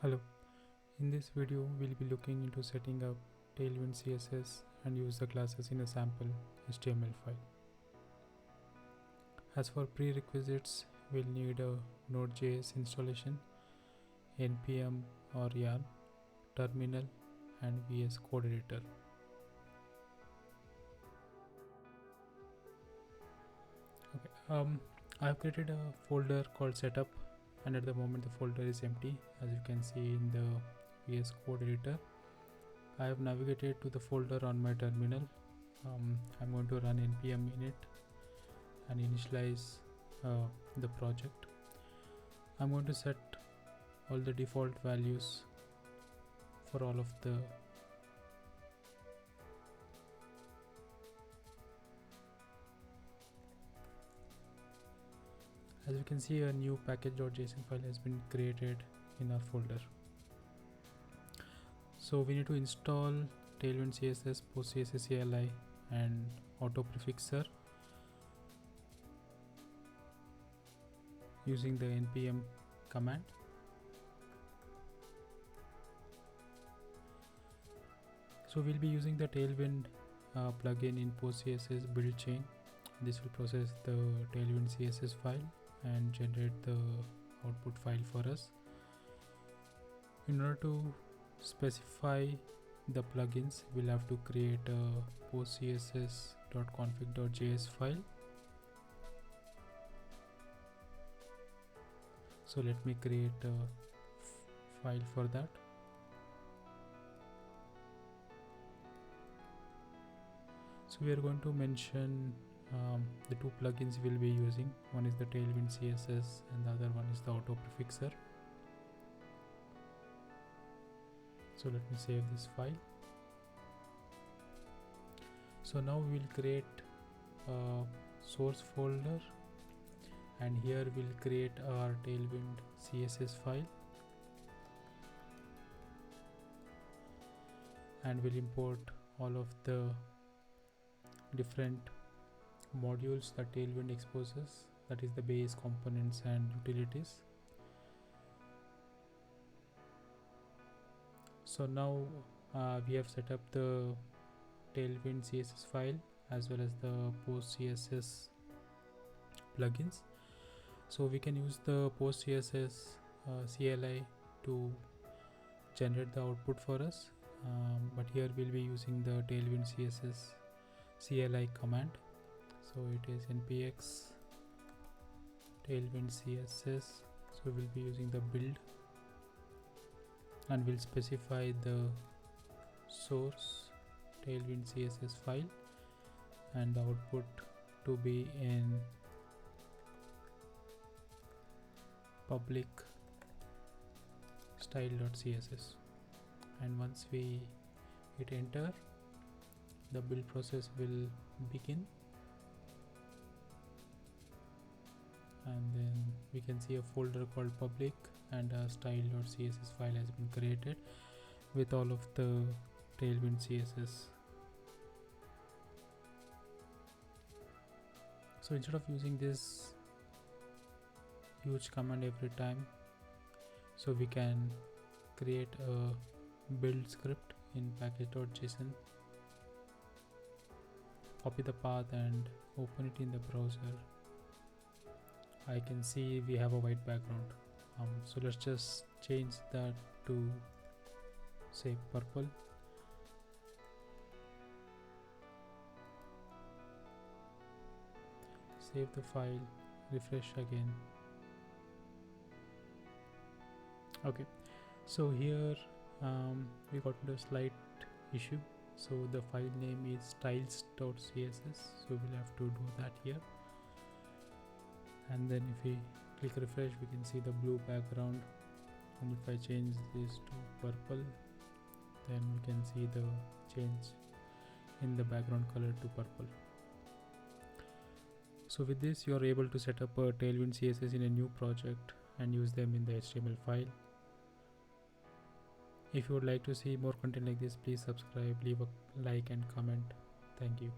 Hello, in this video we'll be looking into setting up Tailwind CSS and use the classes in a sample HTML file. As for prerequisites, we'll need a Node.js installation, npm or yarn, terminal and VS Code editor. I've created a folder called setup, and at the moment the folder is empty, as you can see in the VS Code editor. I have navigated to the folder on my terminal. I'm going to run npm init and initialize the project. I'm going to set all the default values for all of the As you can see, a new package.json file has been created in our folder. So we need to install Tailwind CSS, post CSS CLI and auto prefixer using the npm command. So we'll be using the Tailwind plugin in post CSS build chain. This will process the Tailwind CSS file and generate the output file for us. In order to specify the plugins, we'll have to create a postcss.config.js file. So let me create a file for that. So we are going to mention the two plugins we'll be using. One is the Tailwind CSS and the other one is the auto prefixer. So let me save this file. So now we'll create a source folder, and here we'll create our Tailwind CSS file, and we'll import all of the different modules that Tailwind exposes, that is the base, components and utilities. So now we have set up the Tailwind CSS file as well as the post CSS plugins. So we can use the post CSS CLI to generate the output for us, but here we'll be using the Tailwind CSS CLI command. So it is npx Tailwind CSS. So we'll be using the build, and we'll specify the source Tailwind CSS file and the output to be in public style.css. And once we hit enter, the build process will begin, and then we can see a folder called public and a style.css file has been created with all of the Tailwind CSS. So instead of using this huge command every time, so we can create a build script in package.json, copy the path and open it in the browser. I can see we have a white background, so let's just change that to say purple. Save the file, refresh again. Okay, so here we got into a slight issue. So the file name is styles.css, so we'll have to do that here. And then if we click refresh, we can see the blue background, and if I change this to purple, then we can see the change in the background color to purple. So with this, you are able to set up a Tailwind CSS in a new project and use them in the HTML file. If you would like to see more content like this, please subscribe, leave a like and comment. Thank you.